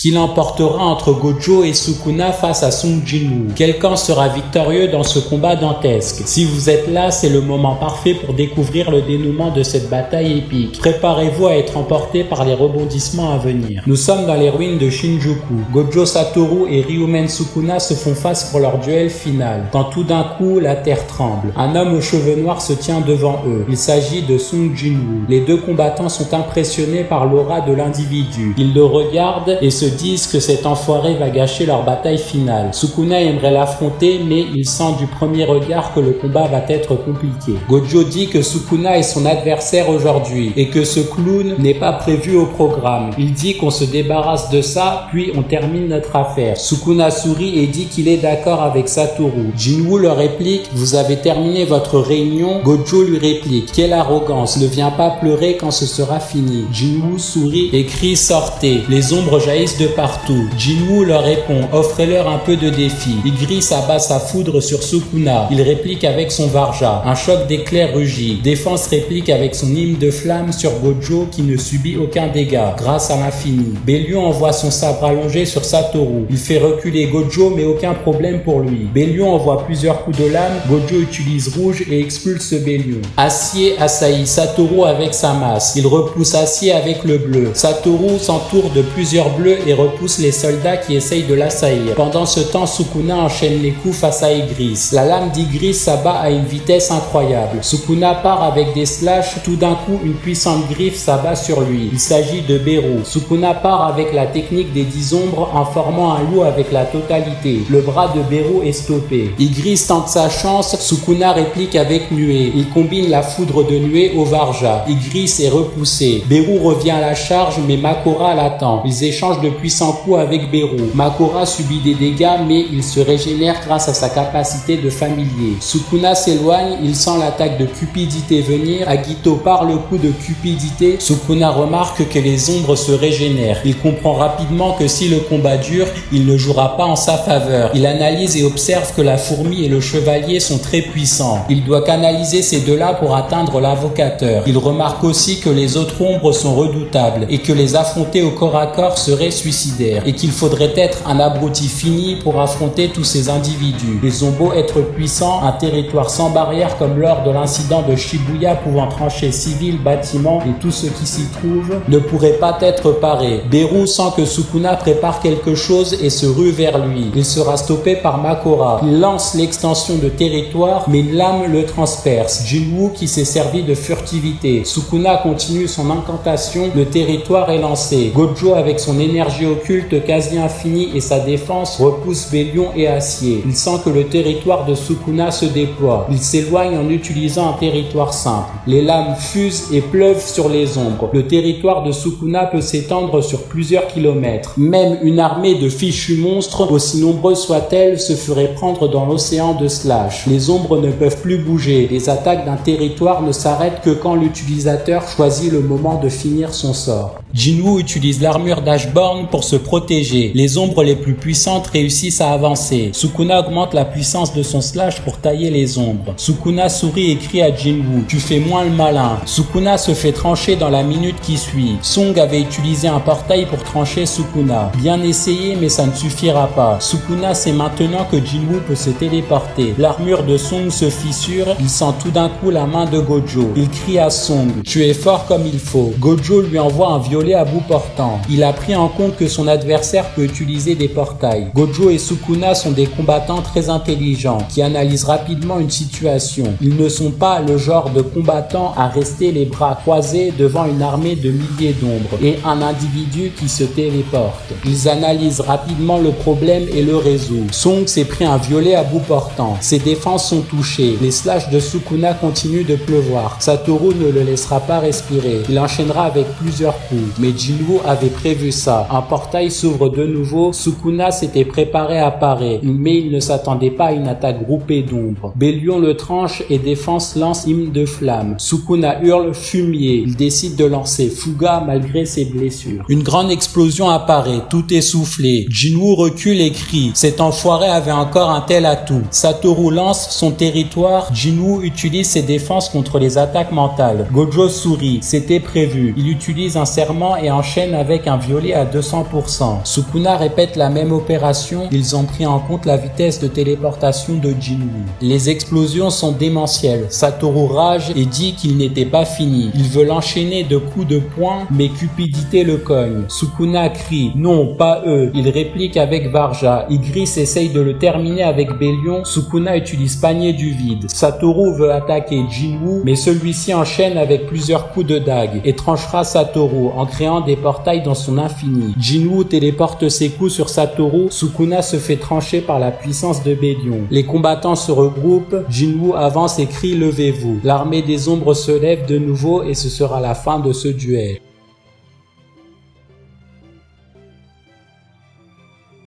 Qui l'emportera entre Gojo et Sukuna face à Song Jinwoo? Quel camp sera victorieux dans ce combat dantesque? Si vous êtes là, c'est le moment parfait pour découvrir le dénouement de cette bataille épique. Préparez-vous à être emporté par les rebondissements à venir. Nous sommes dans les ruines de Shinjuku. Gojo Satoru et Ryumen Sukuna se font face pour leur duel final. Quand tout d'un coup, la terre tremble. Un homme aux cheveux noirs se tient devant eux. Il s'agit de Song Jinwoo. Les deux combattants sont impressionnés par l'aura de l'individu. Ils le regardent et se disent que cet enfoiré va gâcher leur bataille finale. Sukuna aimerait l'affronter, mais il sent du premier regard que le combat va être compliqué. Gojo dit que Sukuna est son adversaire aujourd'hui et que ce clown n'est pas prévu au programme. Il dit qu'on se débarrasse de ça, puis on termine notre affaire. Sukuna sourit et dit qu'il est d'accord avec Satoru. Jinwoo leur réplique « Vous avez terminé votre réunion ?» Gojo lui réplique « Quelle arrogance, ne viens pas pleurer quand ce sera fini. » Jinwoo sourit et crie « Sortez !» Les ombres jaillissent de partout. Jinwoo leur répond « Offrez-leur un peu de défi. » Igris abat sa foudre sur Sukuna. Il réplique avec son Varja. Un choc d'éclairs rugit. Défense réplique avec son hymne de flamme sur Gojo qui ne subit aucun dégât grâce à l'infini. Belion envoie son sabre allongé sur Satoru. Il fait reculer Gojo mais aucun problème pour lui. Belion envoie plusieurs coups de lame. Gojo utilise rouge et expulse Belion. Acier assaillit Satoru avec sa masse. Il repousse Acier avec le bleu. Satoru s'entoure de plusieurs bleus et repousse les soldats qui essayent de l'assaillir. Pendant ce temps, Sukuna enchaîne les coups face à Igris. La lame d'Igris s'abat à une vitesse incroyable. Sukuna part avec des slashs. Tout d'un coup, une puissante griffe s'abat sur lui. Il s'agit de Beru. Sukuna part avec la technique des 10 ombres en formant un loup avec la totalité. Le bras de Beru est stoppé. Igris tente sa chance. Sukuna réplique avec Nuée. Il combine la foudre de Nuée au Varja. Igris est repoussé. Beru revient à la charge, mais Makora l'attend. Ils échangent de puissants coups avec Beru. Makora subit des dégâts, mais il se régénère grâce à sa capacité de familier. Sukuna s'éloigne, il sent l'attaque de cupidité venir. Agito part le coup de cupidité. Sukuna remarque que les ombres se régénèrent. Il comprend rapidement que si le combat dure, il ne jouera pas en sa faveur. Il analyse et observe que la fourmi et le chevalier sont très puissants. Il doit canaliser ces deux-là pour atteindre l'invocateur. Il remarque aussi que les autres ombres sont redoutables et que les affronter au corps à corps serait suicidaire et qu'il faudrait être un abruti fini pour affronter tous ces individus. Ils ont beau être puissants, un territoire sans barrière comme lors de l'incident de Shibuya pouvant trancher civils, bâtiments et tout ce qui s'y trouve ne pourrait pas être paré. Beru sent que Sukuna prépare quelque chose et se rue vers lui. Il sera stoppé par Makora. Il lance l'extension de territoire mais une lame le transperce. Jinwoo qui s'est servi de furtivité. Sukuna continue son incantation, le territoire est lancé. Gojo avec son énergie occulte quasi infinie et sa défense repousse Belion et Acier. Il sent que le territoire de Sukuna se déploie. Il s'éloigne en utilisant un territoire simple. Les lames fusent et pleuvent sur les ombres. Le territoire de Sukuna peut s'étendre sur plusieurs kilomètres. Même une armée de fichus monstres, aussi nombreuses soient-elles, se ferait prendre dans l'océan de slash. Les ombres ne peuvent plus bouger. Les attaques d'un territoire ne s'arrêtent que quand l'utilisateur choisit le moment de finir son sort. Jinwoo utilise l'armure d'Ashborn pour se protéger. Les ombres les plus puissantes réussissent à avancer. Sukuna augmente la puissance de son slash pour tailler les ombres. Sukuna sourit et crie à Jinwoo « Tu fais moins le malin ». Sukuna se fait trancher dans la minute qui suit. Song avait utilisé un portail pour trancher Sukuna. Bien essayé, mais ça ne suffira pas. Sukuna sait maintenant que Jinwoo peut se téléporter. L'armure de Song se fissure. Il sent tout d'un coup la main de Gojo. Il crie à Song « Tu es fort comme il faut ». Gojo lui envoie un violet à bout portant. Il a pris en compte que son adversaire peut utiliser des portails. Gojo et Sukuna sont des combattants très intelligents qui analysent rapidement une situation. Ils ne sont pas le genre de combattants à rester les bras croisés devant une armée de milliers d'ombres et un individu qui se téléporte. Ils analysent rapidement le problème et le résolvent. Song s'est pris un violet à bout portant. Ses défenses sont touchées. Les slashs de Sukuna continuent de pleuvoir. Satoru ne le laissera pas respirer. Il enchaînera avec plusieurs coups. Mais Jinwoo avait prévu ça. Un portail s'ouvre de nouveau. Sukuna s'était préparé à parer, mais il ne s'attendait pas à une attaque groupée d'ombres. Belion le tranche et Défense lance hymne de flamme. Sukuna hurle fumier. Il décide de lancer Fuga malgré ses blessures. Une grande explosion apparaît, tout essoufflé. Jinwoo recule et crie. Cet enfoiré avait encore un tel atout. Satoru lance son territoire. Jinwoo utilise ses défenses contre les attaques mentales. Gojo sourit. C'était prévu. Il utilise un serment moment et enchaîne avec un violet à 200%. Sukuna répète la même opération, ils ont pris en compte la vitesse de téléportation de Jinwoo. Les explosions sont démentielles, Satoru rage et dit qu'il n'était pas fini. Il veut l'enchaîner de coups de poing, mais Cupidité le cogne. Sukuna crie « Non, pas eux !» Il réplique avec Varja. Igris essaye de le terminer avec Bélion, Sukuna utilise panier du vide. Satoru veut attaquer Jinwoo, mais celui-ci enchaîne avec plusieurs coups de dague et tranchera Satoru en créant des portails dans son infini. Jinwoo téléporte ses coups sur Satoru, Sukuna se fait trancher par la puissance de Bélion. Les combattants se regroupent, Jinwoo avance et crie « Levez-vous ». L'armée des ombres se lève de nouveau et ce sera la fin de ce duel.